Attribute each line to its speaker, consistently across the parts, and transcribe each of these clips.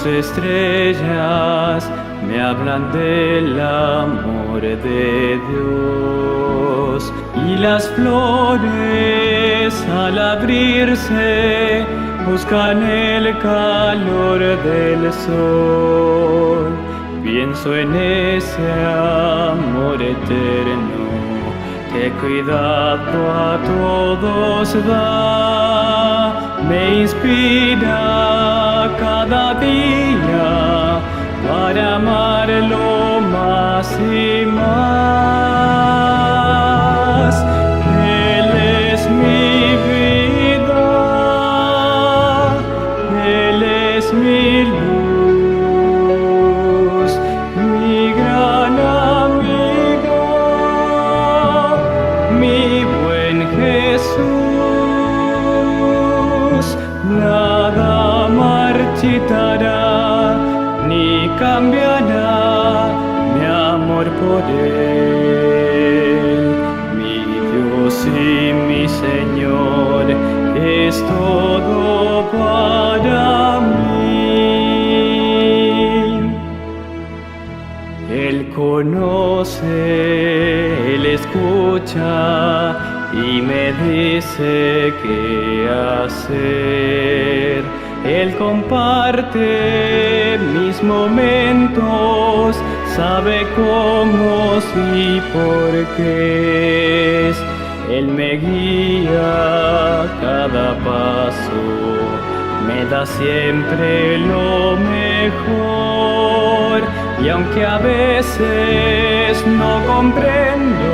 Speaker 1: estrellas me hablan del amor de Dios, y las flores al abrirse buscan el calor del sol. Pienso en ese amor eterno que cuidado a todos da, me inspira cada día para amarlo más y más. Él es mi vida, Él es mi luz, mi gran amigo, mi buen Jesús. Nada marchitará ni cambiará mi amor por Él. Mi Dios y mi Señor es todo para mí. Él conoce, Él escucha y me dice qué hacer. Él comparte mis momentos, sabe cómo y por qué es. Él me guía cada paso, me da siempre lo mejor. Y aunque a veces no comprendo,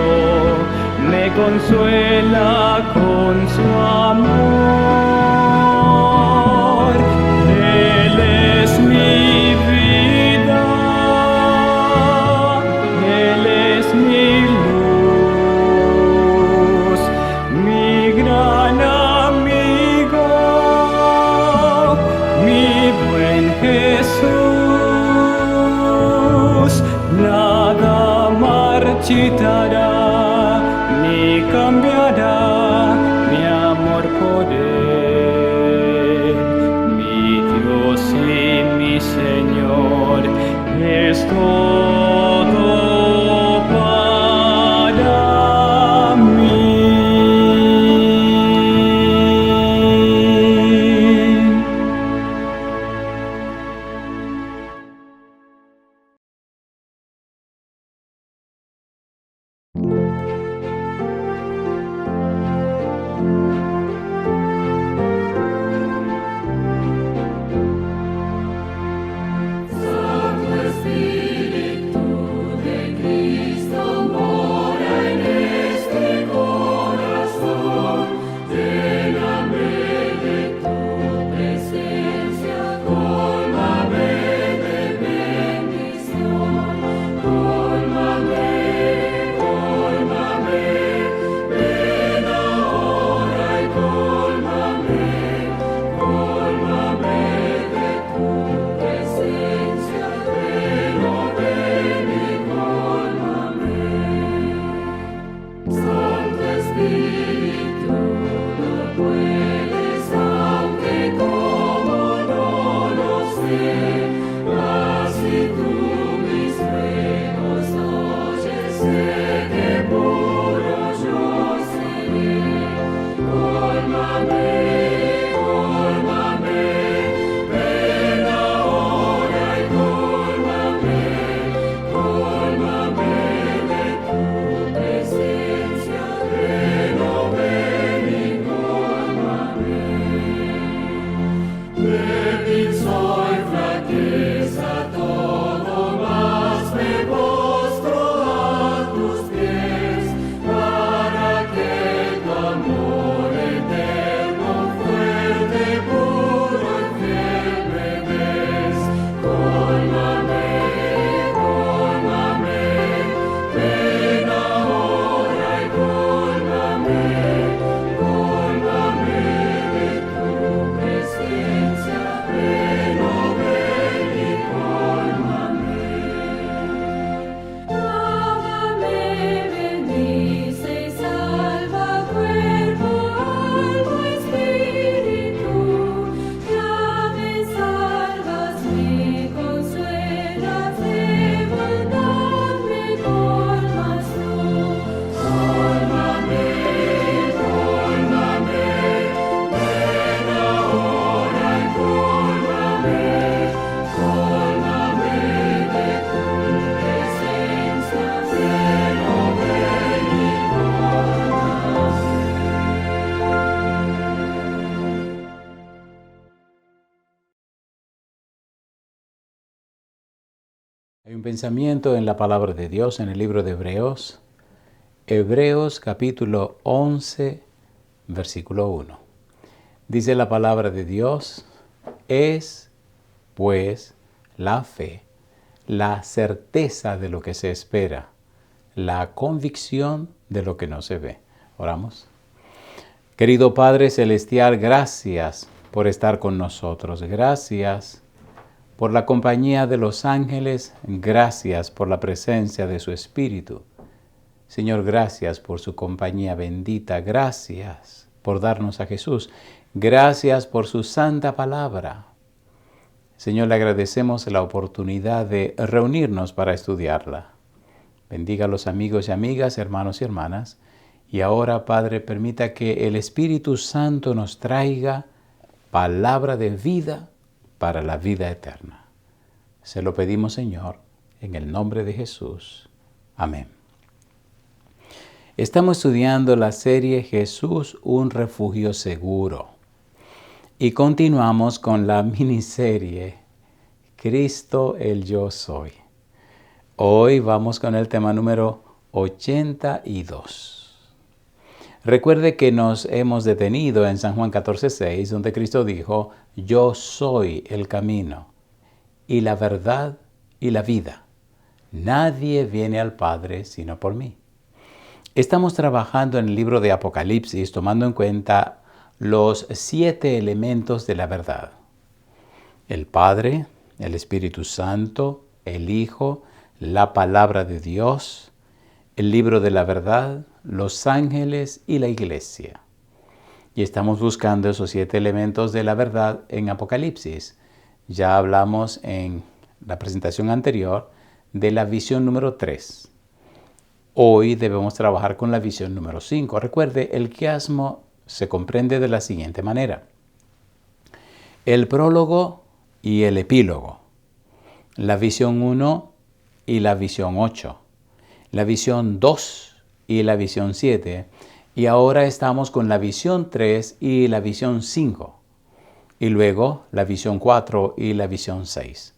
Speaker 1: me consuela con su amor. Él es mi vida, Él es mi luz, mi gran amigo, mi buen Jesús. Nada marchitará ni cambiará mi amor por Él. Mi Dios y mi Señor es todo para mí.
Speaker 2: Hay un pensamiento en la palabra de Dios en el libro de Hebreos. Hebreos capítulo 11, versículo 1. Dice la palabra de Dios, es pues la fe, la certeza de lo que se espera, la convicción de lo que no se ve. Oramos. Querido Padre Celestial, gracias por estar con nosotros. Gracias por la compañía de los ángeles. Gracias por la presencia de su Espíritu. Señor, gracias por su compañía bendita. Gracias por darnos a Jesús. Gracias por su santa palabra. Señor, le agradecemos la oportunidad de reunirnos para estudiarla. Bendiga a los amigos y amigas, hermanos y hermanas. Y ahora, Padre, permita que el Espíritu Santo nos traiga palabra de vida para la vida eterna. Se lo pedimos, Señor, en el nombre de Jesús. Amén. Estamos estudiando la serie Jesús, un refugio seguro. Y continuamos con la miniserie Cristo el Yo Soy. Hoy vamos con el tema número 82. Recuerde que nos hemos detenido en San Juan 14:6, donde Cristo dijo, yo soy el camino y la verdad y la vida. Nadie viene al Padre sino por mí. Estamos trabajando en el libro de Apocalipsis tomando en cuenta los 7 elementos de la verdad. El Padre, el Espíritu Santo, el Hijo, la palabra de Dios, el libro de la verdad, los ángeles y la iglesia. Y estamos buscando esos 7 elementos de la verdad en Apocalipsis. Ya hablamos en la presentación anterior de la visión número 3. Hoy debemos trabajar con la visión número 5. Recuerde, el quiasmo se comprende de la siguiente manera. El prólogo y el epílogo. La visión 1 y la visión 8. La visión 2 y la visión 7. Y ahora estamos con la visión 3 y la visión 5. Y luego la visión 4 y la visión 6.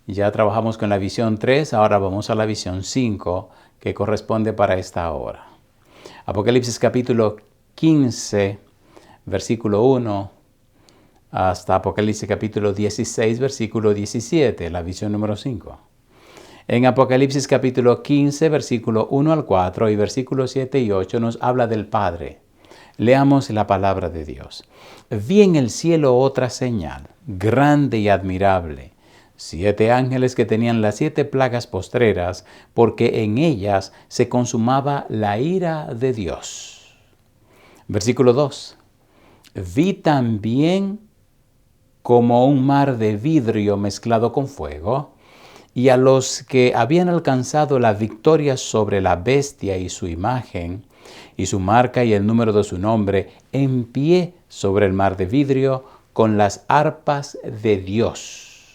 Speaker 2: Ya trabajamos con la visión 3, ahora vamos a la visión 5, que corresponde para esta hora. Apocalipsis capítulo 15, versículo 1, hasta Apocalipsis capítulo 16, versículo 17, la visión número 5. En Apocalipsis capítulo 15, versículo 1 al 4 y versículos 7 y 8 nos habla del Padre. Leamos la palabra de Dios. Vi en el cielo otra señal, grande y admirable. 7 ángeles que tenían las 7 plagas postreras, porque en ellas se consumaba la ira de Dios. Versículo 2. Vi también como un mar de vidrio mezclado con fuego, y a los que habían alcanzado la victoria sobre la bestia y su imagen, y su marca y el número de su nombre, en pie sobre el mar de vidrio, con las arpas de Dios.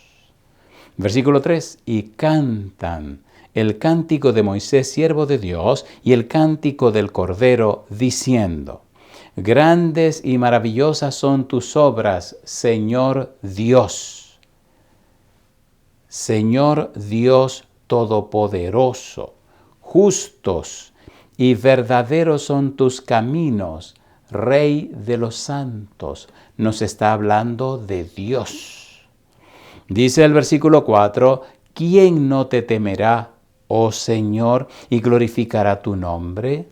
Speaker 2: Versículo 3. Y cantan el cántico de Moisés, siervo de Dios, y el cántico del Cordero, diciendo, grandes y maravillosas son tus obras, Señor Dios. Señor Dios Todopoderoso, justos y verdaderos son tus caminos, Rey de los santos. Nos está hablando de Dios. Dice el versículo 4, ¿quién no te temerá, oh Señor, y glorificará tu nombre?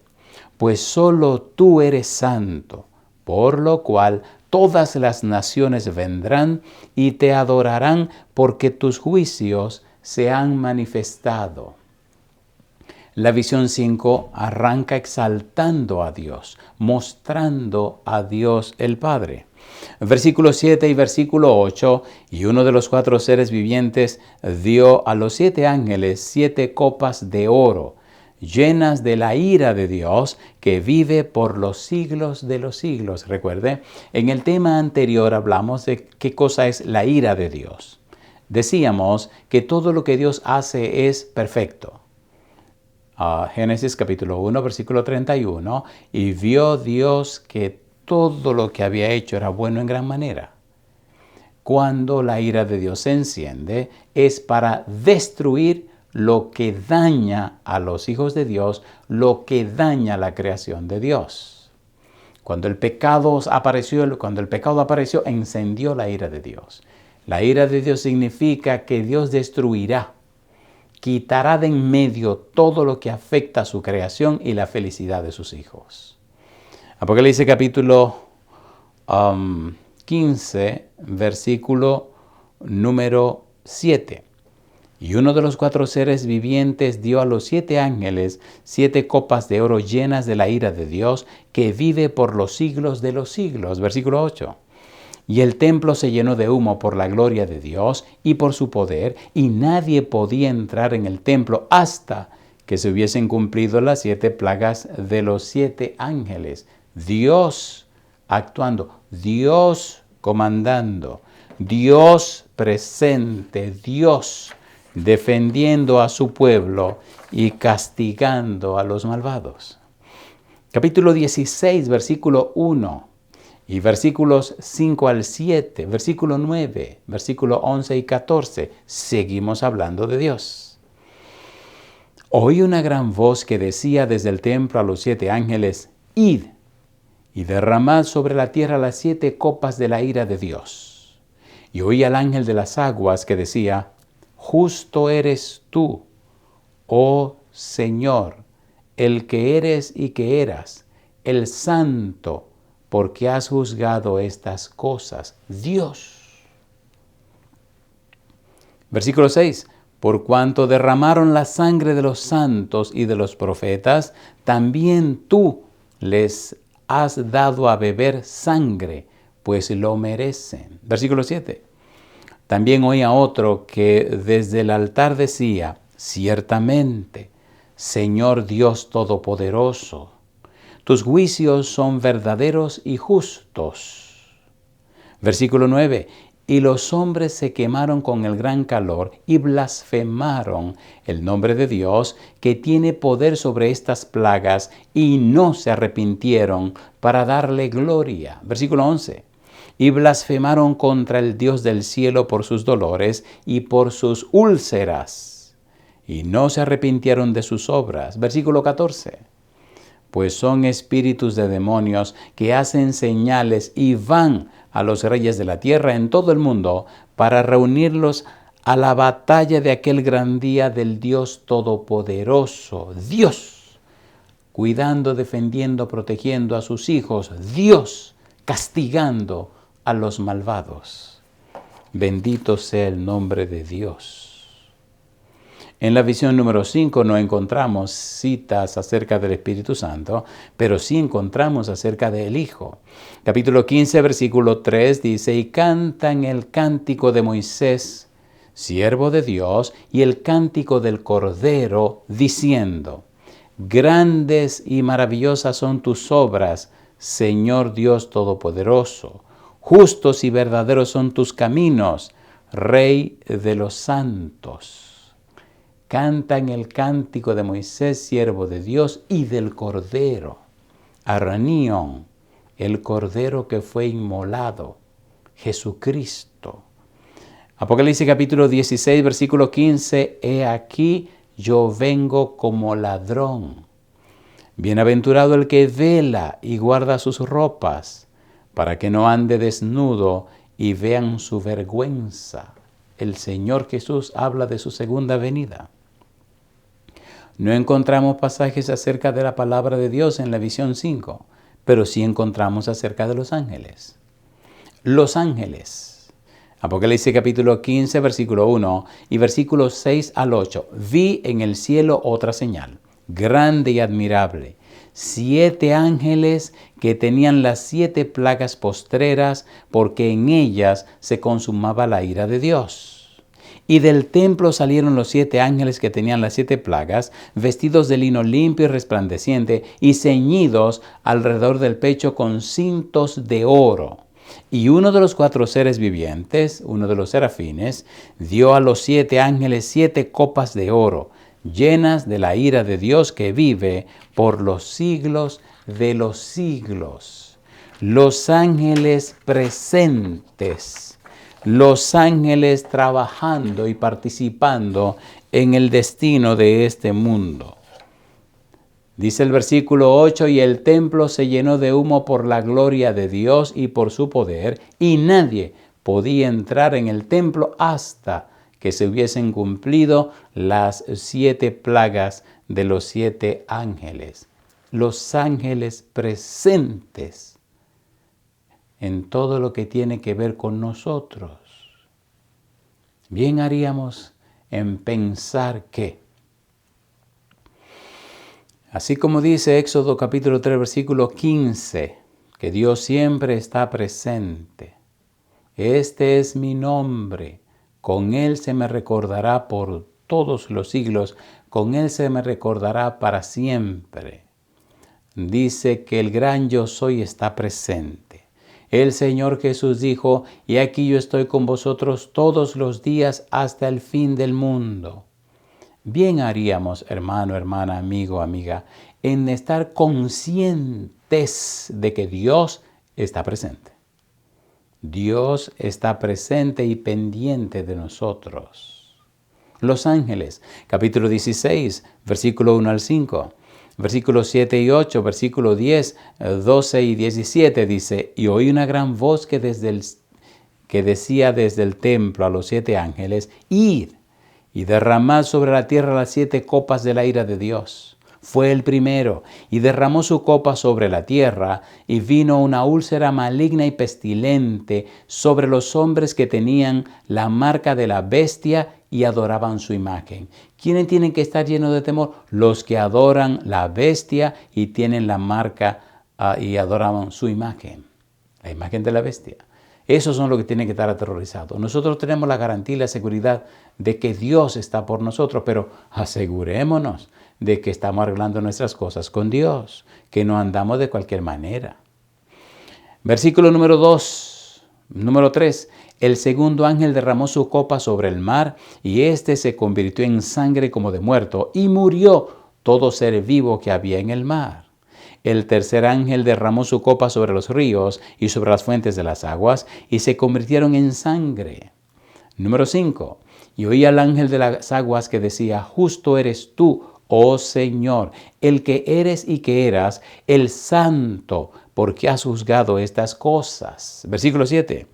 Speaker 2: Pues solo tú eres santo, por lo cual todas las naciones vendrán y te adorarán porque tus juicios se han manifestado. La visión 5 arranca exaltando a Dios, mostrando a Dios el Padre. Versículo 7 y versículo 8, y uno de los 4 seres vivientes dio a los 7 ángeles 7 copas de oro, llenas de la ira de Dios, que vive por los siglos de los siglos. Recuerde, en el tema anterior hablamos de qué cosa es la ira de Dios. Decíamos que todo lo que Dios hace es perfecto. Génesis capítulo 1, versículo 31, y vio Dios que todo lo que había hecho era bueno en gran manera. Cuando la ira de Dios se enciende, es para destruir lo que daña a los hijos de Dios, lo que daña la creación de Dios. Cuando el pecado apareció, encendió la ira de Dios. La ira de Dios significa que Dios destruirá, quitará de en medio todo lo que afecta a su creación y la felicidad de sus hijos. Apocalipsis capítulo 15, versículo número 7. Y uno de los 4 seres vivientes dio a los 7 ángeles 7 copas de oro llenas de la ira de Dios, que vive por los siglos de los siglos. Versículo 8. Y el templo se llenó de humo por la gloria de Dios y por su poder, y nadie podía entrar en el templo hasta que se hubiesen cumplido las 7 plagas de los 7 ángeles. Dios actuando, Dios comandando, Dios presente, Dios defendiendo a su pueblo y castigando a los malvados. Capítulo 16, versículo 1 y versículos 5 al 7, versículo 9, versículo 11 y 14. Seguimos hablando de Dios. Oí una gran voz que decía desde el templo a los 7 ángeles: id y derramad sobre la tierra las 7 copas de la ira de Dios. Y oí al ángel de las aguas que decía: justo eres tú, oh Señor, el que eres y que eras, el santo, porque has juzgado estas cosas. Dios. Versículo 6. Por cuanto derramaron la sangre de los santos y de los profetas, también tú les has dado a beber sangre, pues lo merecen. Versículo 7. También oí a otro que desde el altar decía: ciertamente, Señor Dios Todopoderoso, tus juicios son verdaderos y justos. Versículo 9. Y los hombres se quemaron con el gran calor y blasfemaron el nombre de Dios, que tiene poder sobre estas plagas, y no se arrepintieron para darle gloria. Versículo 11. Y blasfemaron contra el Dios del cielo por sus dolores y por sus úlceras, y no se arrepintieron de sus obras. Versículo 14. Pues son espíritus de demonios que hacen señales y van a los reyes de la tierra en todo el mundo para reunirlos a la batalla de aquel gran día del Dios Todopoderoso. Dios, cuidando, defendiendo, protegiendo a sus hijos. Dios, castigando a los malvados. Bendito sea el nombre de Dios. En la visión número 5 no encontramos citas acerca del Espíritu Santo, pero sí encontramos acerca del Hijo. Capítulo 15, versículo 3 dice: y cantan el cántico de Moisés, siervo de Dios, y el cántico del Cordero, diciendo: grandes y maravillosas son tus obras, Señor Dios Todopoderoso. Justos y verdaderos son tus caminos, Rey de los santos. Cantan el cántico de Moisés, siervo de Dios, y del Cordero. Aranión, el Cordero que fue inmolado, Jesucristo. Apocalipsis capítulo 16, versículo 15. He aquí, yo vengo como ladrón. Bienaventurado el que vela y guarda sus ropas, para que no ande desnudo y vean su vergüenza. El Señor Jesús habla de su segunda venida. No encontramos pasajes acerca de la palabra de Dios en la visión 5, pero sí encontramos acerca de los ángeles. Los ángeles. Apocalipsis capítulo 15, versículo 1 y versículos 6 al 8. Vi en el cielo otra señal, grande y admirable. 7 ángeles que tenían las 7 plagas postreras, porque en ellas se consumaba la ira de Dios. Y del templo salieron los 7 ángeles que tenían las 7 plagas, vestidos de lino limpio y resplandeciente, y ceñidos alrededor del pecho con cintos de oro. Y uno de los 4 seres vivientes, uno de los serafines, dio a los 7 ángeles 7 copas de oro, llenas de la ira de Dios que vive por los siglos de los siglos. Los ángeles presentes. Los ángeles trabajando y participando en el destino de este mundo. Dice el versículo 8, y el templo se llenó de humo por la gloria de Dios y por su poder, y nadie podía entrar en el templo hasta que se hubiesen cumplido las 7 plagas de los 7 ángeles. Los ángeles presentes en todo lo que tiene que ver con nosotros. Bien haríamos en pensar que, así como dice Éxodo capítulo 3, versículo 15, que Dios siempre está presente. Este es mi nombre, con Él se me recordará por todos los siglos, con Él se me recordará para siempre. Dice que el gran yo soy está presente. El Señor Jesús dijo, y aquí yo estoy con vosotros todos los días hasta el fin del mundo. Bien haríamos, hermano, hermana, amigo, amiga, en estar conscientes de que Dios está presente. Dios está presente y pendiente de nosotros. Los ángeles, capítulo 16, versículo 1 al 5. Versículos 7 y 8, versículo 10, 12 y 17 dice, y oí una gran voz que decía desde el templo a los 7 ángeles, id y derramad sobre la tierra las 7 copas de la ira de Dios. Fue el primero, y derramó su copa sobre la tierra, y vino una úlcera maligna y pestilente sobre los hombres que tenían la marca de la bestia y adoraban su imagen. ¿Quiénes tienen que estar llenos de temor? Los que adoran la bestia y tienen la marca y adoraban su imagen, la imagen de la bestia. Esos son los que tienen que estar aterrorizados. Nosotros tenemos la garantía y la seguridad de que Dios está por nosotros, pero asegurémonos de que estamos arreglando nuestras cosas con Dios, que no andamos de cualquier manera. Versículo número 3. El segundo ángel derramó su copa sobre el mar, y éste se convirtió en sangre como de muerto, y murió todo ser vivo que había en el mar. El tercer ángel derramó su copa sobre los ríos y sobre las fuentes de las aguas, y se convirtieron en sangre. Número 5. Y oí al ángel de las aguas que decía, justo eres tú, oh Señor, el que eres y que eras, el santo, porque has juzgado estas cosas. Versículo 7.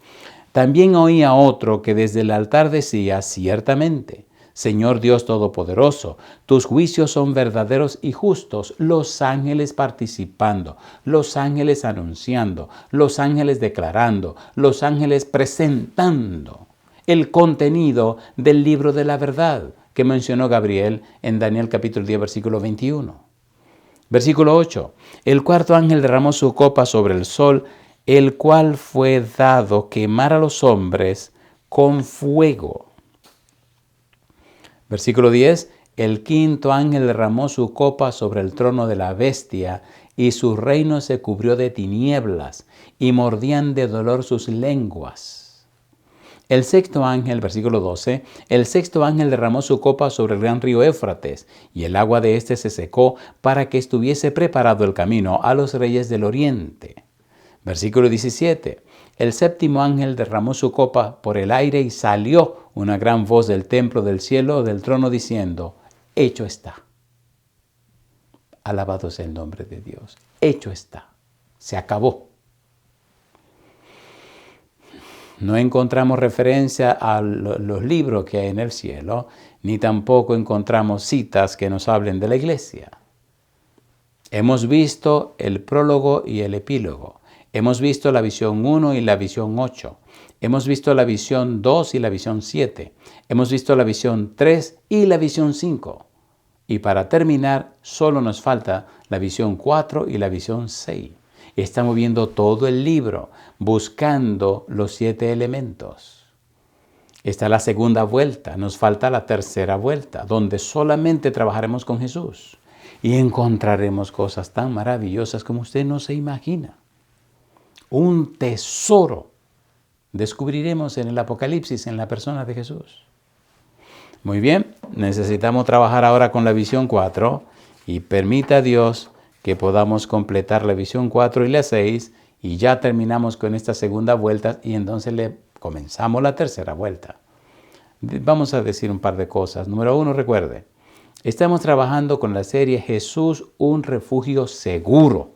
Speaker 2: También oí a otro que desde el altar decía, ciertamente, Señor Dios Todopoderoso, tus juicios son verdaderos y justos. Los ángeles participando, los ángeles anunciando, los ángeles declarando, los ángeles presentando el contenido del libro de la verdad que mencionó Gabriel en Daniel capítulo 10, versículo 21. Versículo 8. El cuarto ángel derramó su copa sobre el sol, el cual fue dado quemar a los hombres con fuego. Versículo 10. El quinto ángel derramó su copa sobre el trono de la bestia, y su reino se cubrió de tinieblas, y mordían de dolor sus lenguas. El sexto ángel, versículo 12, el sexto ángel derramó su copa sobre el gran río Éufrates, y el agua de éste se secó para que estuviese preparado el camino a los reyes del oriente. Versículo 17, el séptimo ángel derramó su copa por el aire y salió una gran voz del templo del cielo del trono diciendo, hecho está. Alabado sea el nombre de Dios. Hecho está. Se acabó. No encontramos referencia a los libros que hay en el cielo, ni tampoco encontramos citas que nos hablen de la iglesia. Hemos visto el prólogo y el epílogo. Hemos visto la visión 1 y la visión 8. Hemos visto la visión 2 y la visión 7. Hemos visto la visión 3 y la visión 5. Y para terminar, solo nos falta la visión 4 y la visión 6. Estamos viendo todo el libro, buscando los 7 elementos. Esta es la segunda vuelta, nos falta la tercera vuelta, donde solamente trabajaremos con Jesús y encontraremos cosas tan maravillosas como usted no se imagina. Un tesoro descubriremos en el Apocalipsis, en la persona de Jesús. Muy bien, necesitamos trabajar ahora con la visión 4 y permita a Dios que podamos completar la visión 4 y la 6 y ya terminamos con esta segunda vuelta y entonces le comenzamos la tercera vuelta. Vamos a decir un par de cosas. Número 1, recuerde, estamos trabajando con la serie Jesús, un refugio seguro.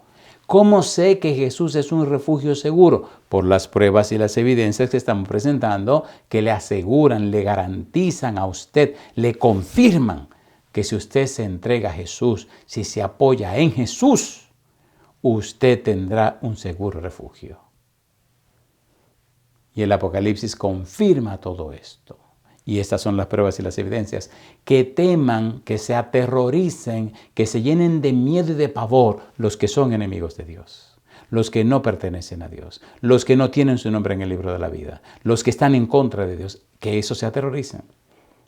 Speaker 2: ¿Cómo sé que Jesús es un refugio seguro? Por las pruebas y las evidencias que estamos presentando, que le aseguran, le garantizan a usted, le confirman que si usted se entrega a Jesús, si se apoya en Jesús, usted tendrá un seguro refugio. Y el Apocalipsis confirma todo esto. Y estas son las pruebas y las evidencias. Que teman, que se aterroricen, que se llenen de miedo y de pavor los que son enemigos de Dios, los que no pertenecen a Dios, los que no tienen su nombre en el libro de la vida, los que están en contra de Dios, que eso se aterroricen.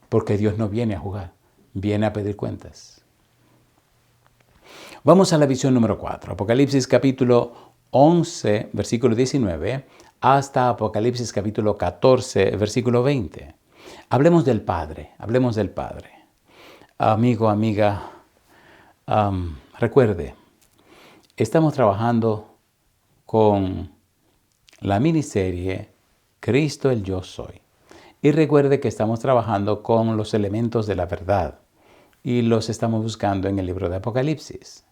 Speaker 2: Porque Dios no viene a jugar, viene a pedir cuentas. Vamos a la visión número 4, Apocalipsis capítulo 11, versículo 19, hasta Apocalipsis capítulo 14, versículo 20. Hablemos del Padre, hablemos del Padre. Amigo, amiga, recuerde, estamos trabajando con la miniserie Cristo el Yo Soy. Y recuerde que estamos trabajando con los elementos de la verdad y los estamos buscando en el libro de Apocalipsis.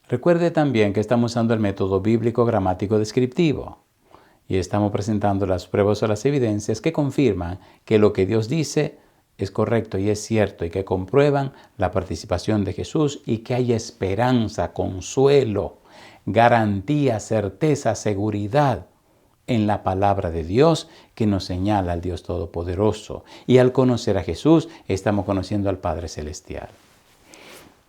Speaker 2: Recuerde también que estamos usando el método bíblico gramático descriptivo y estamos presentando las pruebas o las evidencias que confirman que lo que Dios dice es correcto y es cierto y que comprueban la participación de Jesús y que hay esperanza, consuelo, garantía, certeza, seguridad en la palabra de Dios que nos señala al Dios Todopoderoso. Y al conocer a Jesús, estamos conociendo al Padre Celestial.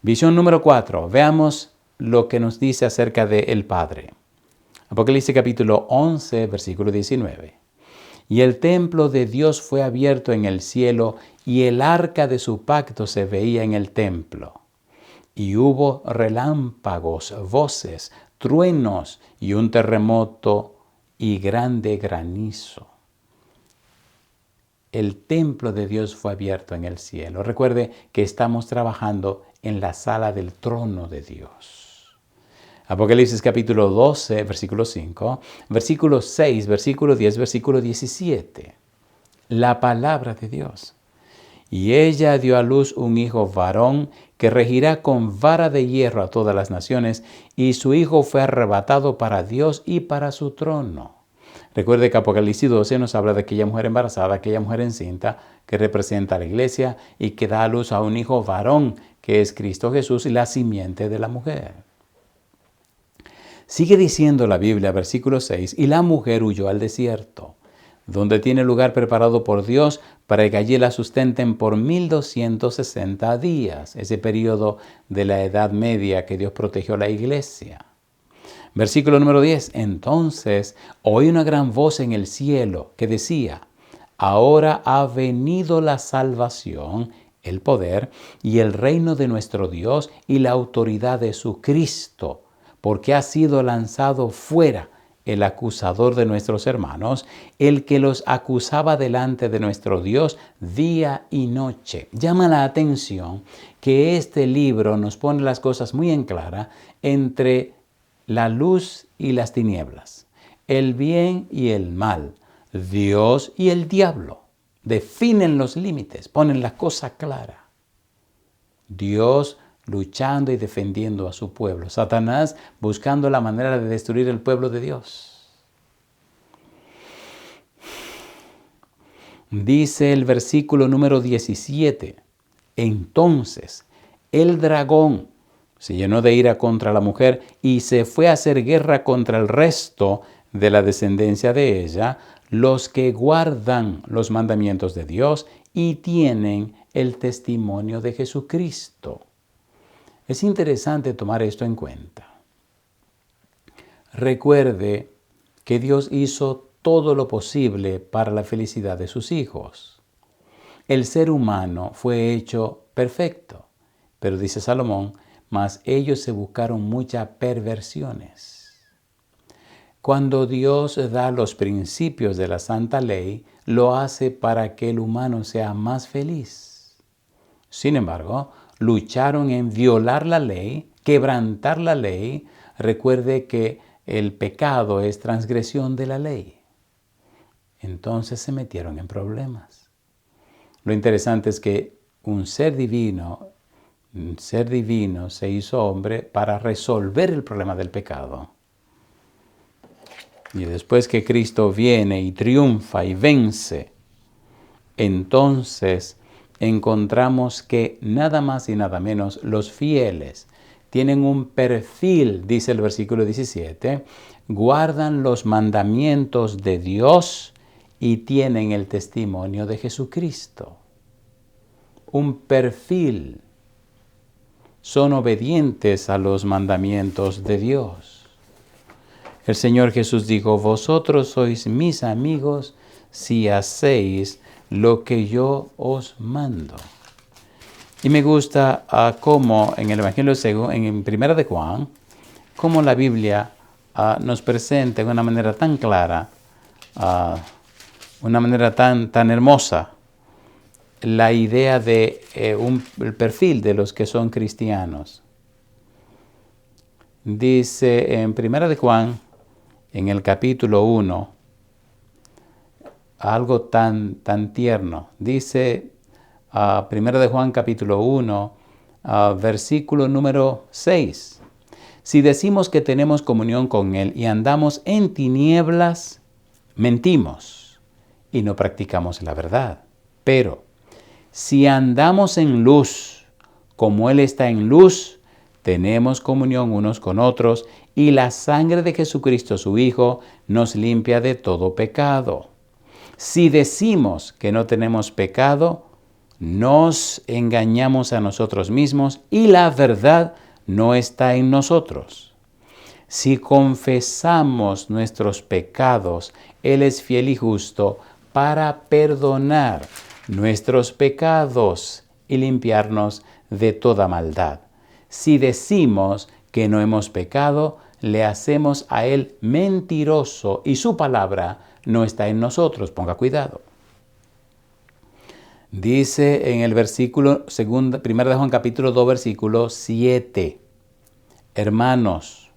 Speaker 2: Visión número 4. Veamos lo que nos dice acerca del Padre. Apocalipsis capítulo 11, versículo 19. Y el templo de Dios fue abierto en el cielo, y el arca de su pacto se veía en el templo. Y hubo relámpagos, voces, truenos y un terremoto y grande granizo. El templo de Dios fue abierto en el cielo. Recuerde que estamos trabajando en la sala del trono de Dios. Apocalipsis capítulo 12, versículo 5, versículo 6, versículo 10, versículo 17. La palabra de Dios. Y ella dio a luz un hijo varón que regirá con vara de hierro a todas las naciones, y su hijo fue arrebatado para Dios y para su trono. Recuerde que Apocalipsis 12 nos habla de aquella mujer embarazada, aquella mujer encinta que representa a la iglesia y que da a luz a un hijo varón que es Cristo Jesús y la simiente de la mujer. Sigue diciendo la Biblia, versículo 6, y la mujer huyó al desierto, donde tiene lugar preparado por Dios para que allí la sustenten por 1260 días, ese periodo de la Edad Media que Dios protegió a la iglesia. Versículo número 10, entonces oí una gran voz en el cielo que decía, ahora ha venido la salvación, el poder y el reino de nuestro Dios y la autoridad de su Cristo, porque ha sido lanzado fuera el acusador de nuestros hermanos, el que los acusaba delante de nuestro Dios día y noche. Llama la atención que este libro nos pone las cosas muy en clara entre la luz y las tinieblas, el bien y el mal, Dios y el diablo. Definen los límites, ponen la cosa clara. Dios luchando y defendiendo a su pueblo. Satanás buscando la manera de destruir el pueblo de Dios. Dice el versículo número 17. Entonces el dragón se llenó de ira contra la mujer y se fue a hacer guerra contra el resto de la descendencia de ella, los que guardan los mandamientos de Dios y tienen el testimonio de Jesucristo. Es interesante tomar esto en cuenta. Recuerde que Dios hizo todo lo posible para la felicidad de sus hijos. El ser humano fue hecho perfecto, pero dice Salomón, mas ellos se buscaron muchas perversiones. Cuando Dios da los principios de la santa ley, lo hace para que el humano sea más feliz. Sin embargo, lucharon en violar la ley, quebrantar la ley. Recuerde que el pecado es transgresión de la ley. Entonces se metieron en problemas. Lo interesante es que un ser divino se hizo hombre para resolver el problema del pecado. Y después que Cristo viene y triunfa y vence, entonces encontramos que nada más y nada menos los fieles tienen un perfil, dice el versículo 17, guardan los mandamientos de Dios y tienen el testimonio de Jesucristo. Un perfil. Son obedientes a los mandamientos de Dios. El Señor Jesús dijo, vosotros sois mis amigos si hacéis lo que yo os mando. Y me gusta cómo en el Evangelio en 1 de Juan, cómo la Biblia nos presenta de una manera tan clara, una manera tan hermosa, la idea de el perfil de los que son cristianos. Dice en 1 de Juan, en el capítulo 1, algo tan tierno. Dice 1 de Juan capítulo 1, versículo número 6. Si decimos que tenemos comunión con Él y andamos en tinieblas, mentimos y no practicamos la verdad. Pero si andamos en luz, como Él está en luz, tenemos comunión unos con otros y la sangre de Jesucristo, su Hijo, nos limpia de todo pecado. Si decimos que no tenemos pecado, nos engañamos a nosotros mismos y la verdad no está en nosotros. Si confesamos nuestros pecados, Él es fiel y justo para perdonar nuestros pecados y limpiarnos de toda maldad. Si decimos que no hemos pecado, le hacemos a Él mentiroso y su palabra no está en nosotros. Ponga cuidado. Dice en el versículo 1 de Juan capítulo 2, versículo 7. Hermanos,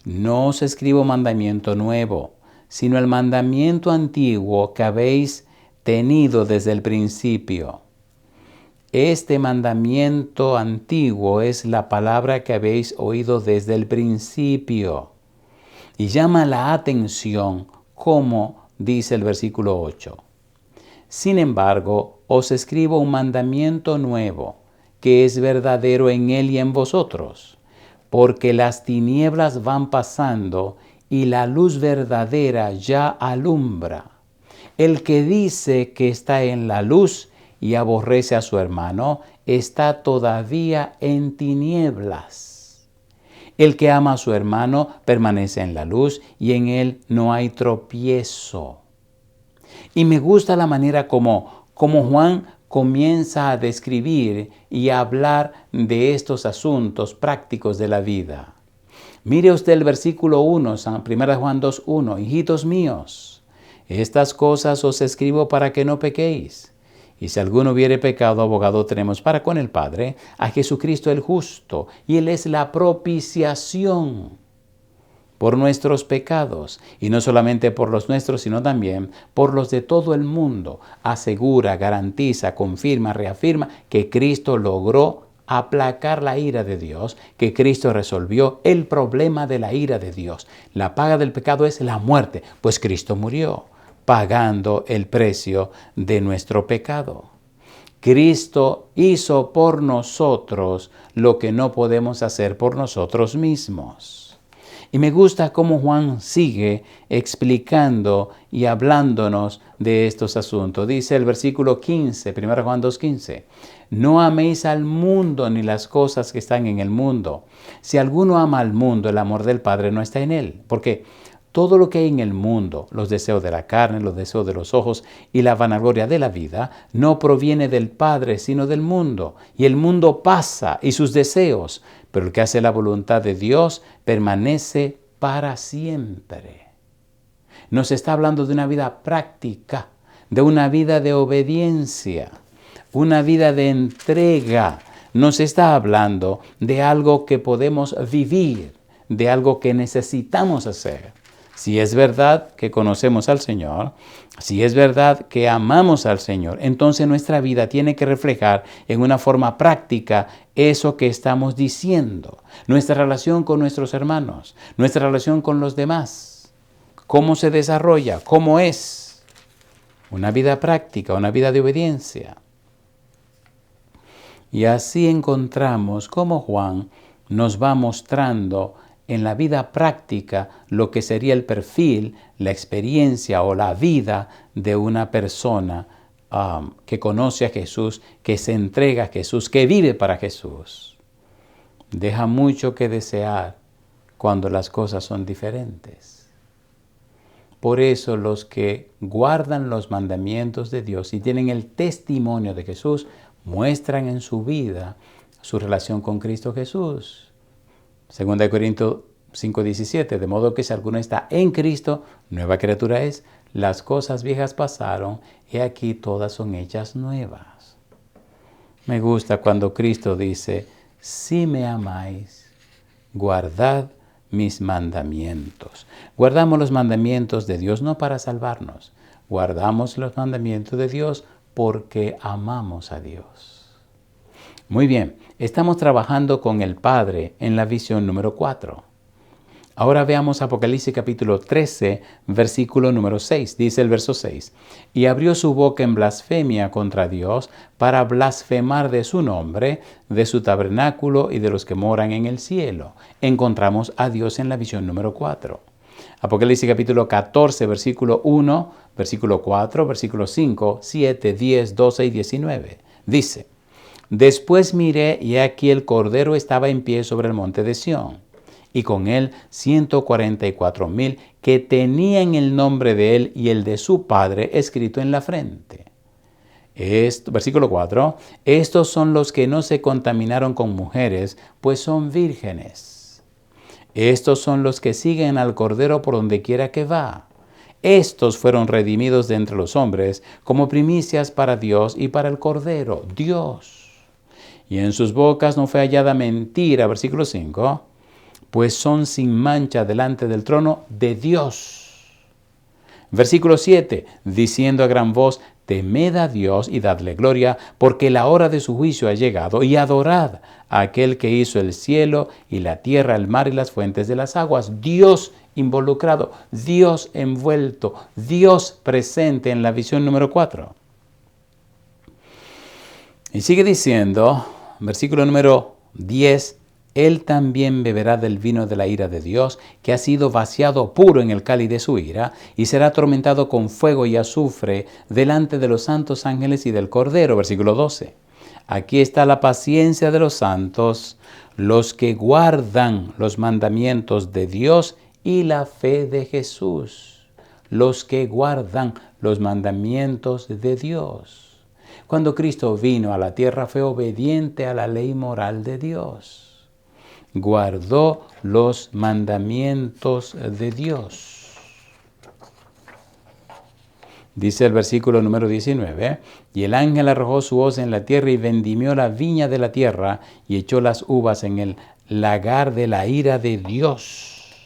Speaker 2: no os escribo mandamiento nuevo, sino el mandamiento antiguo que habéis tenido desde el principio. Este mandamiento antiguo es la palabra que habéis oído desde el principio. Y llama la atención, como dice el versículo 8. Sin embargo, os escribo un mandamiento nuevo, que es verdadero en Él y en vosotros, porque las tinieblas van pasando y la luz verdadera ya alumbra. El que dice que está en la luz y aborrece a su hermano, está todavía en tinieblas. El que ama a su hermano permanece en la luz y en él no hay tropiezo. Y me gusta la manera como Juan comienza a describir y a hablar de estos asuntos prácticos de la vida. Mire usted el versículo 1, 1 Juan 2:1, hijitos míos, estas cosas os escribo para que no pequéis. Y si alguno hubiere pecado, abogado tenemos para con el Padre, a Jesucristo el justo, y Él es la propiciación por nuestros pecados, y no solamente por los nuestros, sino también por los de todo el mundo. Asegura, garantiza, confirma, reafirma que Cristo logró aplacar la ira de Dios, que Cristo resolvió el problema de la ira de Dios. La paga del pecado es la muerte, pues Cristo murió, pagando el precio de nuestro pecado. Cristo hizo por nosotros lo que no podemos hacer por nosotros mismos. Y me gusta cómo Juan sigue explicando y hablándonos de estos asuntos. Dice el versículo 15, 1 Juan 2:15, no améis al mundo ni las cosas que están en el mundo. Si alguno ama al mundo, el amor del Padre no está en él. Porque todo lo que hay en el mundo, los deseos de la carne, los deseos de los ojos y la vanagloria de la vida, no proviene del Padre, sino del mundo. Y el mundo pasa y sus deseos, pero el que hace la voluntad de Dios permanece para siempre. Nos está hablando de una vida práctica, de una vida de obediencia, una vida de entrega. Nos está hablando de algo que podemos vivir, de algo que necesitamos hacer. Si es verdad que conocemos al Señor, si es verdad que amamos al Señor, entonces nuestra vida tiene que reflejar en una forma práctica eso que estamos diciendo. Nuestra relación con nuestros hermanos, nuestra relación con los demás. ¿Cómo se desarrolla? ¿Cómo es? Una vida práctica, una vida de obediencia. Y así encontramos cómo Juan nos va mostrando en la vida práctica lo que sería el perfil, la experiencia o la vida de una persona que conoce a Jesús, que se entrega a Jesús, que vive para Jesús. Deja mucho que desear cuando las cosas son diferentes. Por eso los que guardan los mandamientos de Dios y tienen el testimonio de Jesús, muestran en su vida su relación con Cristo Jesús. 2 Corintios 5:17, de modo que si alguno está en Cristo, nueva criatura es, las cosas viejas pasaron, y aquí todas son hechas nuevas. Me gusta cuando Cristo dice, si me amáis, guardad mis mandamientos. Guardamos los mandamientos de Dios no para salvarnos, guardamos los mandamientos de Dios porque amamos a Dios. Muy bien, estamos trabajando con el Padre en la visión número 4. Ahora veamos Apocalipsis capítulo 13, versículo número 6. Dice el verso 6. Y abrió su boca en blasfemia contra Dios para blasfemar de su nombre, de su tabernáculo y de los que moran en el cielo. Encontramos a Dios en la visión número 4. Apocalipsis capítulo 14, versículo 1, versículo 4, versículo 5, 7, 10, 12 y 19. Dice, después miré y aquí el Cordero estaba en pie sobre el monte de Sión, y con él 144,000 que tenían el nombre de él y el de su Padre escrito en la frente. Versículo 4, estos son los que no se contaminaron con mujeres, pues son vírgenes. Estos son los que siguen al Cordero por donde quiera que va. Estos fueron redimidos de entre los hombres como primicias para Dios y para el Cordero, Dios. Y en sus bocas no fue hallada mentira, versículo 5, pues son sin mancha delante del trono de Dios. Versículo 7, diciendo a gran voz, temed a Dios y dadle gloria, porque la hora de su juicio ha llegado, y adorad a aquel que hizo el cielo y la tierra, el mar y las fuentes de las aguas. Dios involucrado, Dios envuelto, Dios presente en la visión número 4. Y sigue diciendo, versículo número 10, él también beberá del vino de la ira de Dios, que ha sido vaciado puro en el cáliz de su ira, y será atormentado con fuego y azufre delante de los santos ángeles y del Cordero. Versículo 12. Aquí está la paciencia de los santos, los que guardan los mandamientos de Dios y la fe de Jesús. Los que guardan los mandamientos de Dios. Cuando Cristo vino a la tierra fue obediente a la ley moral de Dios. Guardó los mandamientos de Dios. Dice el versículo número 19, y el ángel arrojó su hoz en la tierra y vendimió la viña de la tierra y echó las uvas en el lagar de la ira de Dios.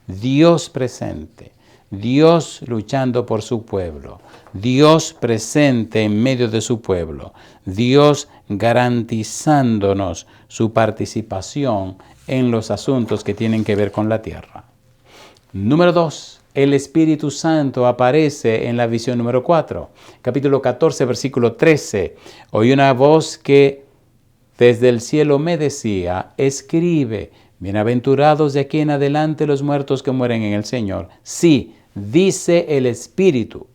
Speaker 2: Dios presente. Dios luchando por su pueblo, Dios presente en medio de su pueblo, Dios garantizándonos su participación en los asuntos que tienen que ver con la tierra. Número 2, el Espíritu Santo aparece en la visión número 4. Capítulo 14, versículo 13. Oí una voz que desde el cielo me decía, escribe, bienaventurados de aquí en adelante los muertos que mueren en el Señor. Sí, dice el Espíritu,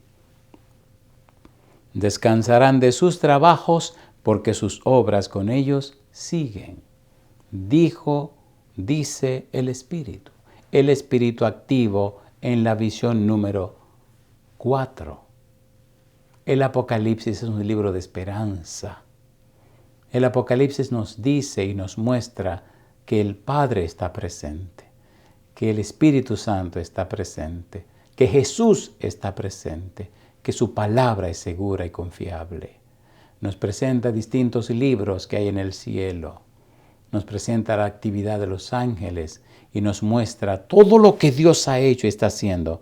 Speaker 2: descansarán de sus trabajos porque sus obras con ellos siguen. Dice el Espíritu activo en la visión número 4. El Apocalipsis es un libro de esperanza. El Apocalipsis nos dice y nos muestra que el Padre está presente, que el Espíritu Santo está presente, que Jesús está presente, que su palabra es segura y confiable. Nos presenta distintos libros que hay en el cielo. nos presenta la actividad de los ángeles y nos muestra todo lo que Dios ha hecho y está haciendo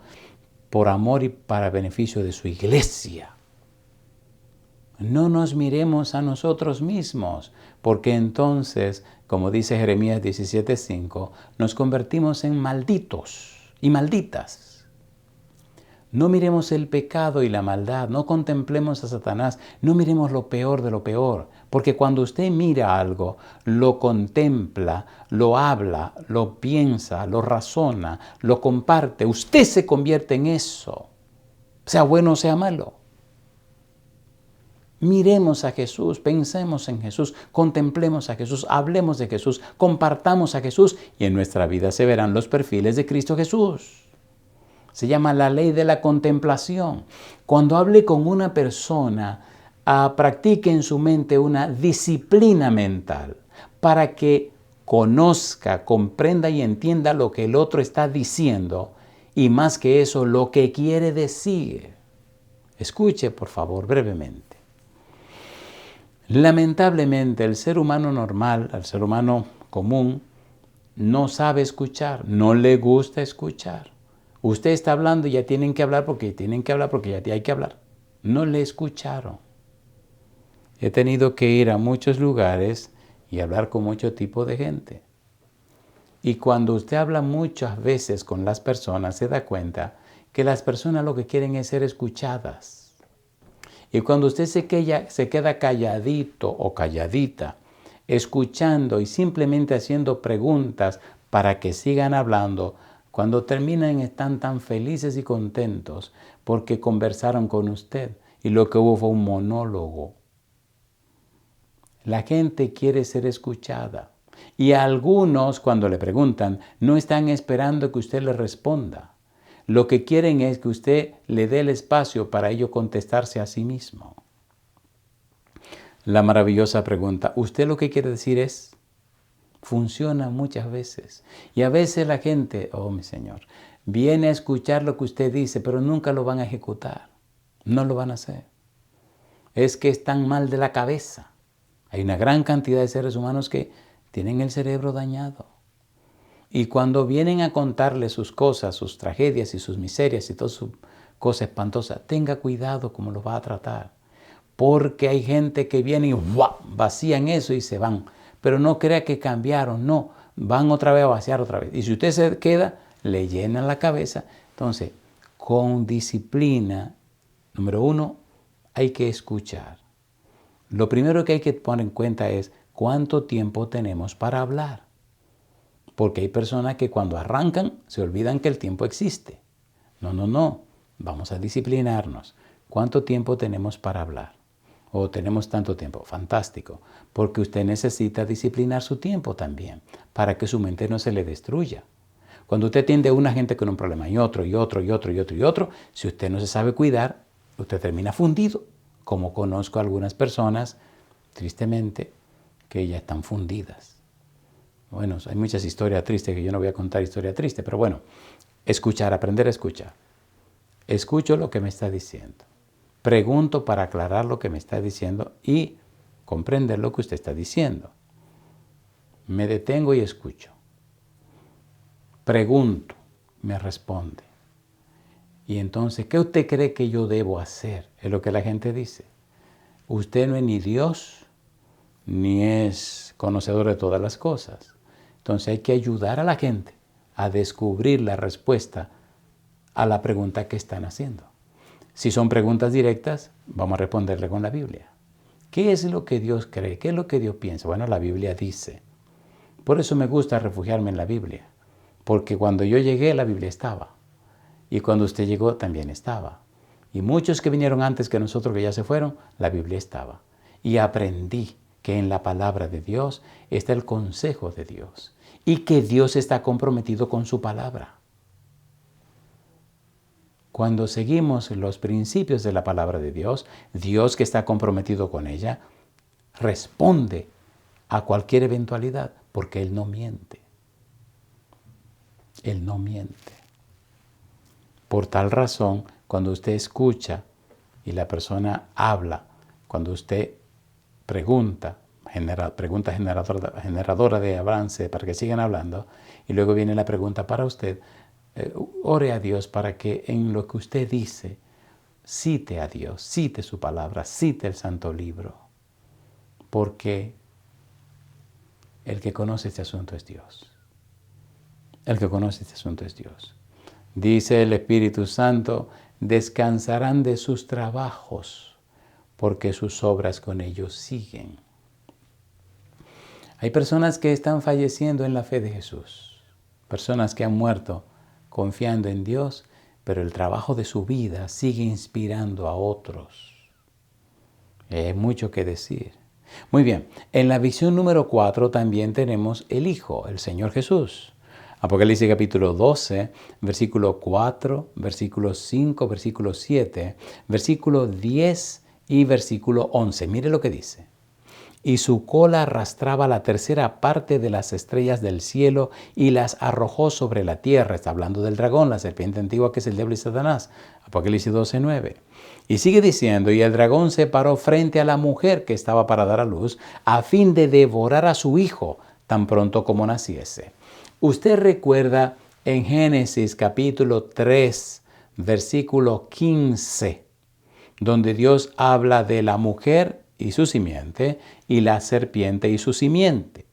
Speaker 2: por amor y para beneficio de su iglesia. No nos miremos a nosotros mismos, porque entonces, como dice Jeremías 17:5, nos convertimos en malditos y malditas. No miremos el pecado y la maldad, no contemplemos a Satanás, no miremos lo peor de lo peor, porque cuando usted mira algo, lo contempla, lo habla, lo piensa, lo razona, lo comparte, usted se convierte en eso, sea bueno o sea malo. Miremos a Jesús, pensemos en Jesús, contemplemos a Jesús, hablemos de Jesús, compartamos a Jesús y en nuestra vida se verán los perfiles de Cristo Jesús. Se llama la ley de la contemplación. Cuando hable con una persona, practique en su mente una disciplina mental para que conozca, comprenda y entienda lo que el otro está diciendo y más que eso, lo que quiere decir. Escuche, por favor, brevemente. Lamentablemente, el ser humano normal, el ser humano común, no sabe escuchar, no le gusta escuchar. Usted está hablando y ya tienen que hablar porque ya hay que hablar. No le escucharon. He tenido que ir a muchos lugares y hablar con mucho tipo de gente. Y cuando usted habla muchas veces con las personas, se da cuenta que las personas lo que quieren es ser escuchadas. Y cuando usted se queda calladito o calladita, escuchando y simplemente haciendo preguntas para que sigan hablando, cuando terminan están tan felices y contentos porque conversaron con usted y lo que hubo fue un monólogo. La gente quiere ser escuchada y algunos cuando le preguntan no están esperando que usted les responda. Lo que quieren es que usted le dé el espacio para ello contestarse a sí mismo. La maravillosa pregunta, ¿usted lo que quiere decir es? Funciona muchas veces. Y a veces la gente, oh mi Señor, viene a escuchar lo que usted dice, pero nunca lo van a ejecutar. No lo van a hacer. Es que están mal de la cabeza. Hay una gran cantidad de seres humanos que tienen el cerebro dañado. Y cuando vienen a contarle sus cosas, sus tragedias y sus miserias y todas sus cosas espantosas, tenga cuidado cómo los va a tratar. Porque hay gente que viene y vacían eso y se van. Pero no crea que cambiaron, no. Van otra vez a vaciar otra vez. Y si usted se queda, le llenan la cabeza. Entonces, con disciplina, número 1, hay que escuchar. Lo primero que hay que poner en cuenta es cuánto tiempo tenemos para hablar. Porque hay personas que cuando arrancan se olvidan que el tiempo existe. No. Vamos a disciplinarnos. ¿Cuánto tiempo tenemos para hablar? O tenemos tanto tiempo. Fantástico. Porque usted necesita disciplinar su tiempo también para que su mente no se le destruya. Cuando usted atiende a una gente con un problema y otro, si usted no se sabe cuidar, usted termina fundido. Como conozco a algunas personas, tristemente, que ya están fundidas. Bueno, hay muchas historias tristes que yo no voy a contar historia triste, pero bueno, escuchar, aprender a escuchar. Escucho lo que me está diciendo. Pregunto para aclarar lo que me está diciendo y comprender lo que usted está diciendo. Me detengo y escucho. Pregunto, me responde. Y entonces, ¿qué usted cree que yo debo hacer? Es lo que la gente dice. Usted no es ni Dios, ni es conocedor de todas las cosas. Entonces hay que ayudar a la gente a descubrir la respuesta a la pregunta que están haciendo. Si son preguntas directas, vamos a responderle con la Biblia. ¿Qué es lo que Dios cree? ¿Qué es lo que Dios piensa? Bueno, la Biblia dice. Por eso me gusta refugiarme en la Biblia. Porque cuando yo llegué, la Biblia estaba. Y cuando usted llegó, también estaba. Y muchos que vinieron antes que nosotros, que ya se fueron, la Biblia estaba. Y aprendí que en la palabra de Dios está el consejo de Dios. Y que Dios está comprometido con su palabra. Cuando seguimos los principios de la palabra de Dios, Dios que está comprometido con ella, responde a cualquier eventualidad, porque Él no miente. Él no miente. Por tal razón, cuando usted escucha y la persona habla, cuando usted pregunta, pregunta generadora de avance para que sigan hablando. Y luego viene la pregunta para usted. Ore a Dios para que en lo que usted dice, cite a Dios, cite su palabra, cite el Santo Libro. Porque el que conoce este asunto es Dios. El que conoce este asunto es Dios. Dice el Espíritu Santo, descansarán de sus trabajos, porque sus obras con ellos siguen. Hay personas que están falleciendo en la fe de Jesús, personas que han muerto confiando en Dios, pero el trabajo de su vida sigue inspirando a otros. Hay mucho que decir. Muy bien, en la visión número 4 también tenemos el Hijo, el Señor Jesús. Apocalipsis capítulo 12, versículo 4, versículo 5, versículo 7, versículo 10 y versículo 11. Mire lo que dice. Y su cola arrastraba la tercera parte de las estrellas del cielo y las arrojó sobre la tierra. Está hablando del dragón, la serpiente antigua que es el diablo y Satanás. Apocalipsis 12, 9. Y sigue diciendo, y el dragón se paró frente a la mujer que estaba para dar a luz, a fin de devorar a su hijo tan pronto como naciese. Usted recuerda en Génesis capítulo 3, versículo 15, donde Dios habla de la mujer y su simiente, y la serpiente y su simiente.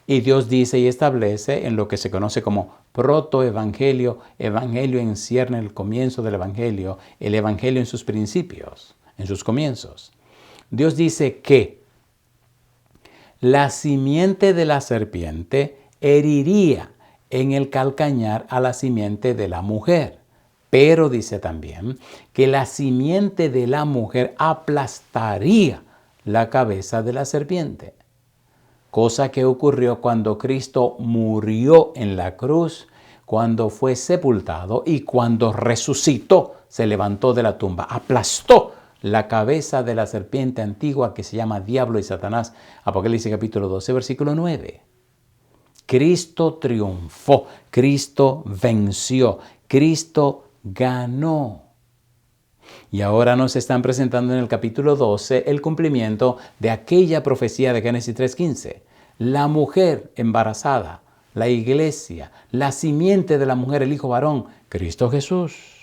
Speaker 2: Y Dios dice y establece en lo que se conoce como protoevangelio, evangelio en cierne, el comienzo del evangelio, el evangelio en sus principios, en sus comienzos. Dios dice que la simiente de la serpiente heriría en el calcañar a la simiente de la mujer. Pero dice también que la simiente de la mujer aplastaría la cabeza de la serpiente. Cosa que ocurrió cuando Cristo murió en la cruz, cuando fue sepultado y cuando resucitó, se levantó de la tumba, aplastó la cabeza de la serpiente antigua que se llama Diablo y Satanás. Apocalipsis capítulo 12, versículo 9. Cristo triunfó, Cristo venció, Cristo ganó. Y ahora nos están presentando en el capítulo 12 el cumplimiento de aquella profecía de Génesis 3:15. La mujer embarazada, la iglesia, la simiente de la mujer, el hijo varón, Cristo Jesús.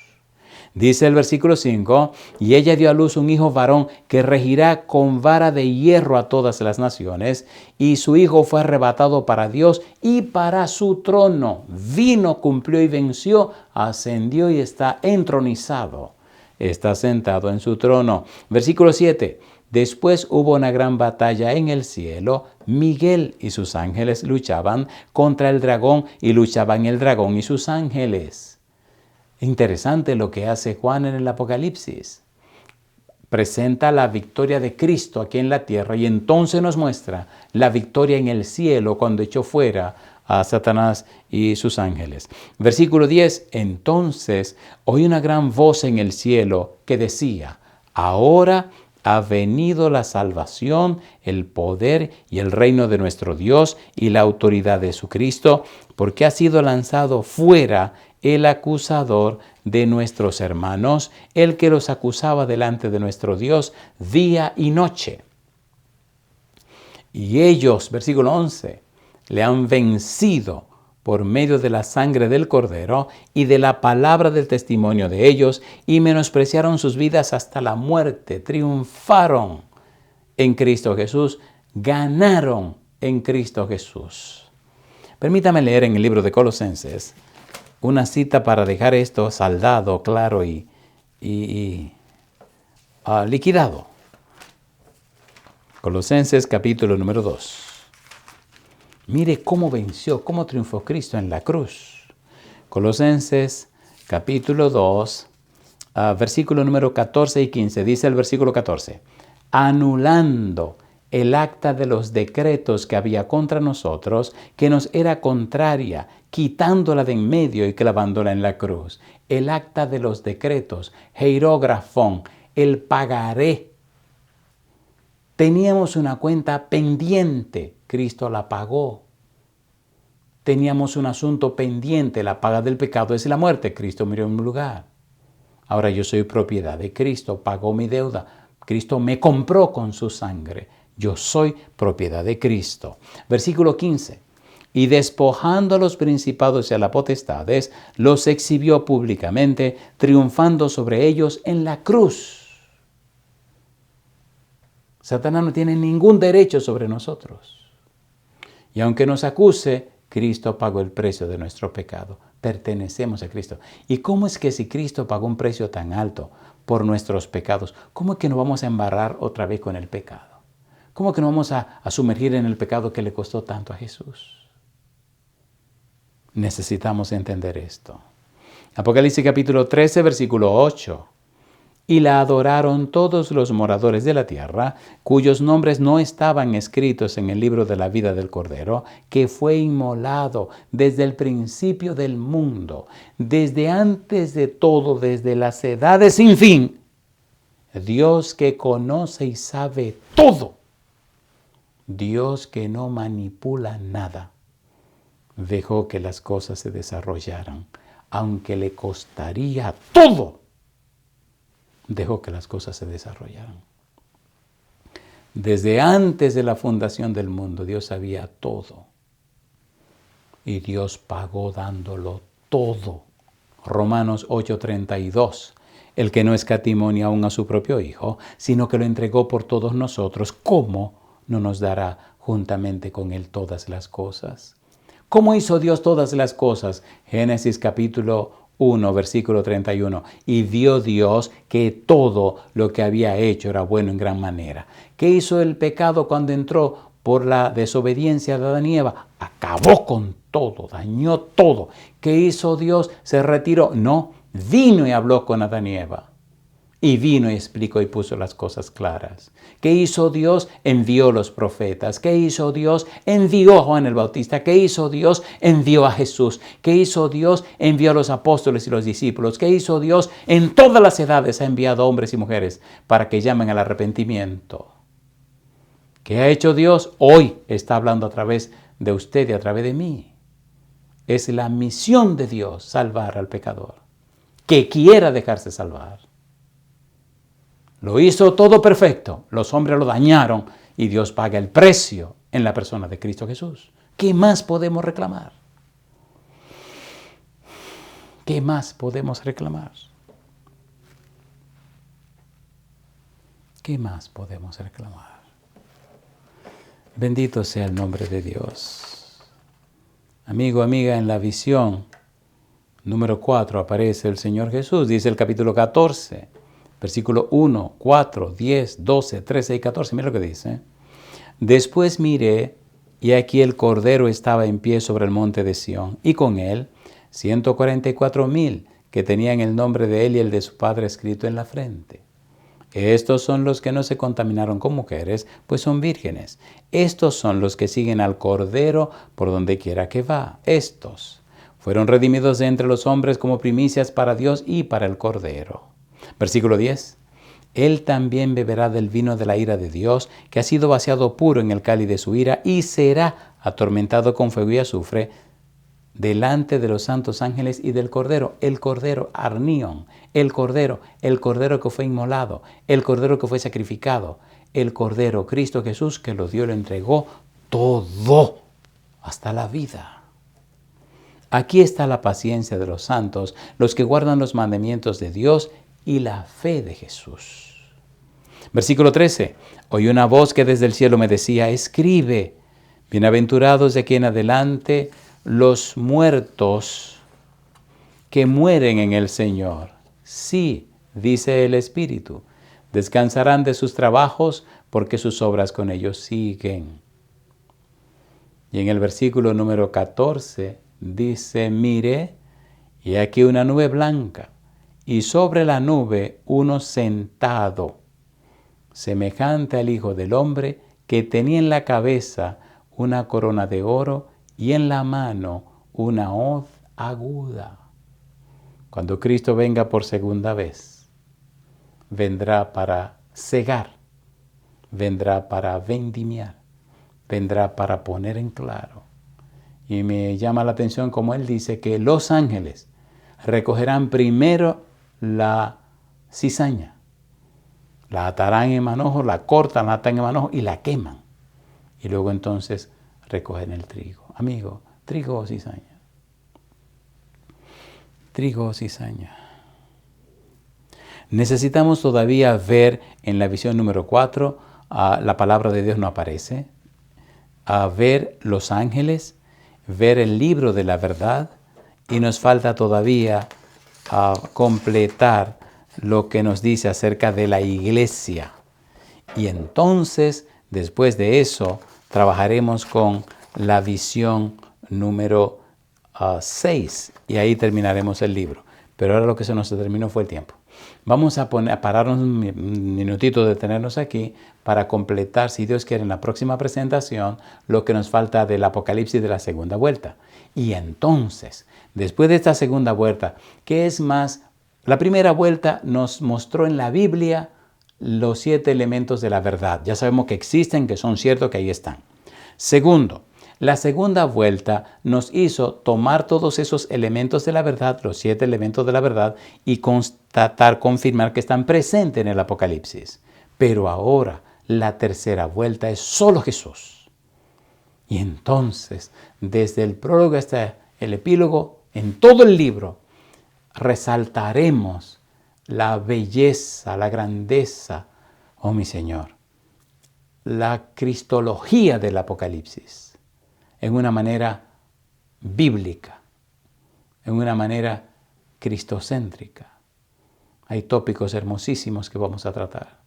Speaker 2: Dice el versículo 5, y ella dio a luz un hijo varón que regirá con vara de hierro a todas las naciones, y su hijo fue arrebatado para Dios y para su trono. Vino, cumplió y venció, ascendió y está entronizado. Está sentado en su trono. Versículo 7. Después hubo una gran batalla en el cielo. Miguel y sus ángeles luchaban contra el dragón y luchaban el dragón y sus ángeles. Interesante lo que hace Juan en el Apocalipsis. Presenta la victoria de Cristo aquí en la tierra y entonces nos muestra la victoria en el cielo cuando echó fuera a Satanás y sus ángeles. Versículo 10. Entonces oí una gran voz en el cielo que decía, ahora ha venido la salvación, el poder y el reino de nuestro Dios y la autoridad de su Cristo, porque ha sido lanzado fuera el acusador de nuestros hermanos, el que los acusaba delante de nuestro Dios día y noche. Y ellos, versículo 11, le han vencido por medio de la sangre del Cordero y de la palabra del testimonio de ellos, y menospreciaron sus vidas hasta la muerte. Triunfaron en Cristo Jesús, ganaron en Cristo Jesús. Permítame leer en el libro de Colosenses una cita para dejar esto saldado, claro y liquidado. Colosenses capítulo número 2. Mire cómo venció, cómo triunfó Cristo en la cruz. Colosenses capítulo 2, versículo número 14 y 15. Dice el versículo 14. Anulando el acta de los decretos que había contra nosotros, que nos era contraria, quitándola de en medio y clavándola en la cruz. El acta de los decretos, hierógrafón, el pagaré. Teníamos una cuenta pendiente, Cristo la pagó. Teníamos un asunto pendiente, la paga del pecado es la muerte, Cristo murió en mi lugar. Ahora yo soy propiedad de Cristo, pagó mi deuda. Cristo me compró con su sangre. Yo soy propiedad de Cristo. Versículo 15. Y despojando a los principados y a las potestades, los exhibió públicamente, triunfando sobre ellos en la cruz. Satanás no tiene ningún derecho sobre nosotros. Y aunque nos acuse, Cristo pagó el precio de nuestro pecado. Pertenecemos a Cristo. ¿Y cómo es que si Cristo pagó un precio tan alto por nuestros pecados, cómo es que nos vamos a embarrar otra vez con el pecado? ¿Cómo es que nos vamos a sumergir en el pecado que le costó tanto a Jesús? Necesitamos entender esto. Apocalipsis capítulo 13, versículo 8. Y la adoraron todos los moradores de la tierra, cuyos nombres no estaban escritos en el libro de la vida del Cordero, que fue inmolado desde el principio del mundo, desde antes de todo, desde las edades sin fin. Dios que conoce y sabe todo. Dios que no manipula nada. Dejó que las cosas se desarrollaran, aunque le costaría todo. Dejó que las cosas se desarrollaran. Desde antes de la fundación del mundo, Dios sabía todo. Y Dios pagó dándolo todo. Romanos 8:32. El que no escatimó ni aun a su propio Hijo, sino que lo entregó por todos nosotros, ¿cómo no nos dará juntamente con Él todas las cosas? ¿Cómo hizo Dios todas las cosas? Génesis capítulo 1, versículo 31. Y vio Dios que todo lo que había hecho era bueno en gran manera. ¿Qué hizo el pecado cuando entró por la desobediencia de Adán y Eva? Acabó con todo, dañó todo. ¿Qué hizo Dios? ¿Se retiró? No, vino y habló con Adán y Eva. Y vino y explicó y puso las cosas claras. ¿Qué hizo Dios? Envió los profetas. ¿Qué hizo Dios? Envió a Juan el Bautista. ¿Qué hizo Dios? Envió a Jesús. ¿Qué hizo Dios? Envió a los apóstoles y los discípulos. ¿Qué hizo Dios? En todas las edades ha enviado hombres y mujeres para que llamen al arrepentimiento. ¿Qué ha hecho Dios? Hoy está hablando a través de usted y a través de mí. Es la misión de Dios salvar al pecador, que quiera dejarse salvar. Lo hizo todo perfecto. Los hombres lo dañaron y Dios paga el precio en la persona de Cristo Jesús. ¿Qué más podemos reclamar? ¿Qué más podemos reclamar? ¿Qué más podemos reclamar? Bendito sea el nombre de Dios. Amigo, amiga, en la visión número 4 aparece el Señor Jesús. Dice el capítulo 14. Versículo 1, 4, 10, 12, 13 y 14. Mira lo que dice. Después miré, y aquí el Cordero estaba en pie sobre el monte de Sión, y con él 144,000 que tenían el nombre de él y el de su padre escrito en la frente. Estos son los que no se contaminaron con mujeres, pues son vírgenes. Estos son los que siguen al Cordero por donde quiera que va. Estos fueron redimidos de entre los hombres como primicias para Dios y para el Cordero. Versículo 10. Él también beberá del vino de la ira de Dios, que ha sido vaciado puro en el cáliz de su ira, y será atormentado con fuego y azufre delante de los santos ángeles y del Cordero. El Cordero, Arnión, el Cordero que fue inmolado, el Cordero que fue sacrificado, el Cordero, Cristo Jesús, que lo dio y lo entregó todo, hasta la vida. Aquí está la paciencia de los santos, los que guardan los mandamientos de Dios y la fe de Jesús. Versículo 13. Oí una voz que desde el cielo me decía, escribe, bienaventurados de aquí en adelante los muertos que mueren en el Señor. Sí, dice el Espíritu, descansarán de sus trabajos porque sus obras con ellos siguen. Y en el versículo número 14 dice, mire, y aquí una nube blanca, y sobre la nube uno sentado, semejante al Hijo del Hombre, que tenía en la cabeza una corona de oro y en la mano una hoz aguda. Cuando Cristo venga por segunda vez, vendrá para cegar, vendrá para vendimiar, vendrá para poner en claro. Y me llama la atención como Él dice que los ángeles recogerán primero la cizaña. La atarán en manojo, la cortan, la atan en manojo y la queman. Y luego entonces recogen el trigo. Amigo, trigo o cizaña. Trigo o cizaña. Necesitamos todavía ver en la visión número 4, la palabra de Dios no aparece, ver los ángeles, ver el libro de la verdad, y nos falta todavía completar lo que nos dice acerca de la iglesia. Y entonces, después de eso, trabajaremos con la visión número 6 y ahí terminaremos el libro. Pero ahora lo que se nos terminó fue el tiempo. Vamos a pararnos un minutito, detenernos aquí para completar, si Dios quiere, en la próxima presentación, lo que nos falta del Apocalipsis de la segunda vuelta. Y entonces, después de esta segunda vuelta, ¿qué es más? La primera vuelta nos mostró en la Biblia los 7 elementos de la verdad. Ya sabemos que existen, que son ciertos, que ahí están. Segundo, la segunda vuelta nos hizo tomar todos esos elementos de la verdad, los 7 elementos de la verdad, y constatar, confirmar que están presentes en el Apocalipsis. Pero ahora, la tercera vuelta es solo Jesús. Y entonces, desde el prólogo hasta el epílogo, en todo el libro, resaltaremos la belleza, la grandeza, oh mi Señor, la cristología del Apocalipsis, en una manera bíblica, en una manera cristocéntrica. Hay tópicos hermosísimos que vamos a tratar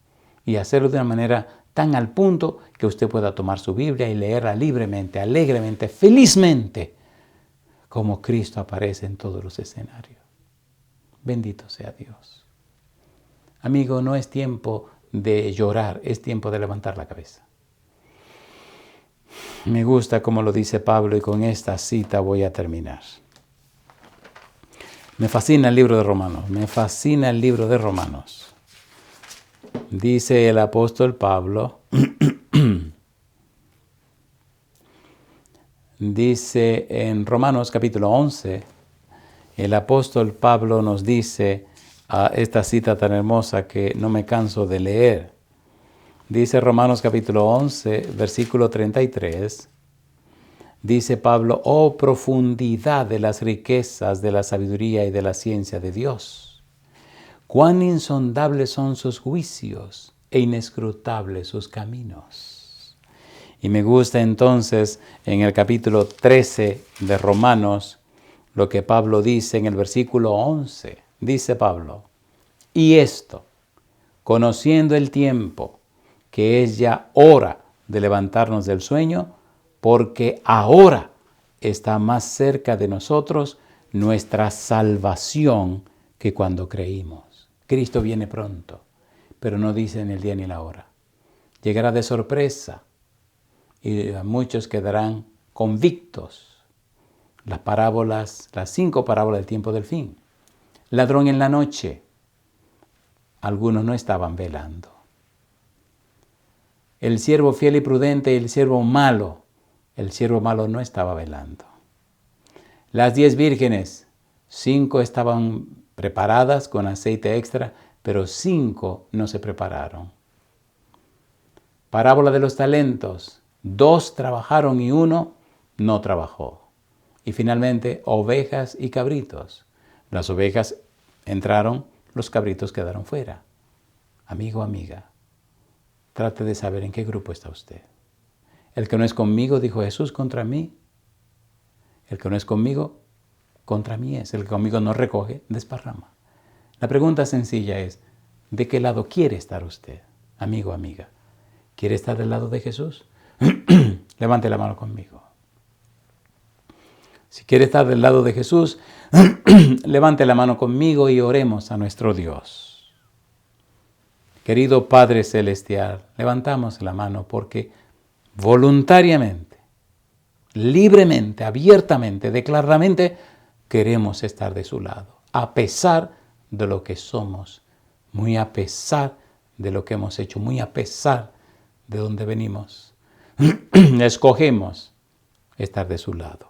Speaker 2: y hacerlo de una manera tan al punto que usted pueda tomar su Biblia y leerla libremente, alegremente, felizmente, como Cristo aparece en todos los escenarios. Bendito sea Dios. Amigo, no es tiempo de llorar, es tiempo de levantar la cabeza. Me gusta como lo dice Pablo y con esta cita voy a terminar. Me fascina el libro de Romanos, me fascina el libro de Romanos. Dice el apóstol Pablo, dice en Romanos capítulo 11, el apóstol Pablo nos dice esta cita tan hermosa que no me canso de leer. Dice Romanos capítulo 11, versículo 33, dice Pablo, oh profundidad de las riquezas de la sabiduría y de la ciencia de Dios. Cuán insondables son sus juicios e inescrutables sus caminos. Y me gusta entonces en el capítulo 13 de Romanos lo que Pablo dice en el versículo 11. Dice Pablo, y esto, conociendo el tiempo, que es ya hora de levantarnos del sueño, porque ahora está más cerca de nosotros nuestra salvación que cuando creímos. Cristo viene pronto, pero no dice en el día ni la hora. Llegará de sorpresa y muchos quedarán convictos. Las parábolas, las 5 parábolas del tiempo del fin. Ladrón en la noche. Algunos no estaban velando. El siervo fiel y prudente y el siervo malo. El siervo malo no estaba velando. Las 10 vírgenes, 5 estaban preparadas con aceite extra, pero 5 no se prepararon. Parábola de los talentos, 2 trabajaron y 1 no trabajó. Y finalmente, ovejas y cabritos. Las ovejas entraron, los cabritos quedaron fuera. Amigo, amiga, trate de saber en qué grupo está usted. El que no es conmigo, dijo Jesús, contra mí. El que no es conmigo, contra mí es. El que conmigo no recoge, desparrama. La pregunta sencilla es, ¿de qué lado quiere estar usted, amigo, amiga? ¿Quiere estar del lado de Jesús? Levante la mano conmigo. Si quiere estar del lado de Jesús, levante la mano conmigo y oremos a nuestro Dios. Querido Padre Celestial, levantamos la mano porque voluntariamente, libremente, abiertamente, declaradamente, queremos estar de su lado, a pesar de lo que somos, muy a pesar de lo que hemos hecho, muy a pesar de donde venimos. Escogemos estar de su lado.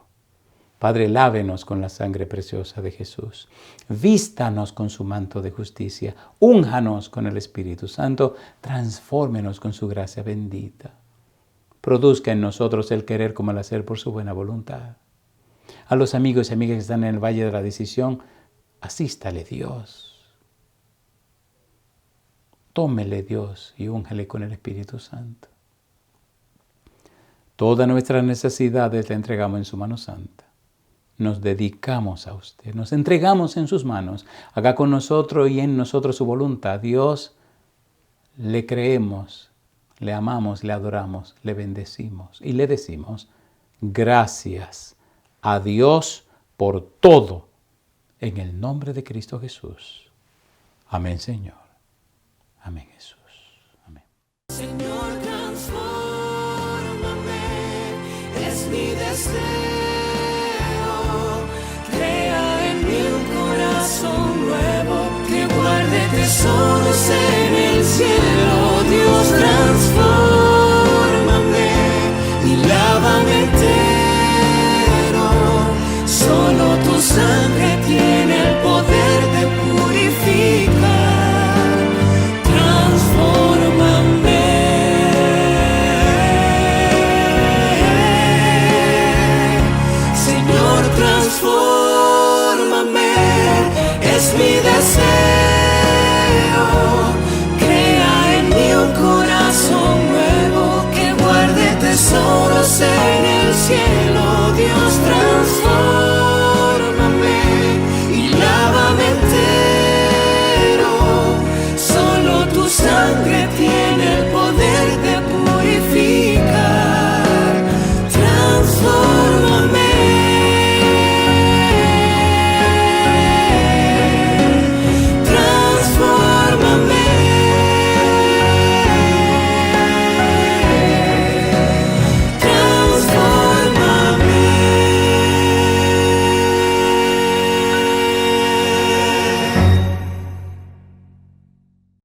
Speaker 2: Padre, lávenos con la sangre preciosa de Jesús. Vístanos con su manto de justicia. Únjanos con el Espíritu Santo. Transfórmenos con su gracia bendita. Produzca en nosotros el querer como el hacer por su buena voluntad. A los amigos y amigas que están en el Valle de la Decisión, asístale Dios. Tómele Dios y únjale con el Espíritu Santo. Todas nuestras necesidades le entregamos en su mano santa. Nos dedicamos a usted, nos entregamos en sus manos. Haga con nosotros y en nosotros su voluntad. Dios, le creemos, le amamos, le adoramos, le bendecimos y le decimos gracias a Dios por todo, en el nombre de Cristo Jesús. Amén, Señor. Amén, Jesús. Amén.
Speaker 3: Señor, transfórmame, es mi deseo. Crea en mí un corazón nuevo que guarde tesoros en el cielo. Dios, transfórmame y lávame entero. Solo tu sangre tiene el poder de purificar. Transfórmame. Señor, transfórmame, es mi deseo. Crea en mí un corazón nuevo que guarde tesoros en el cielo.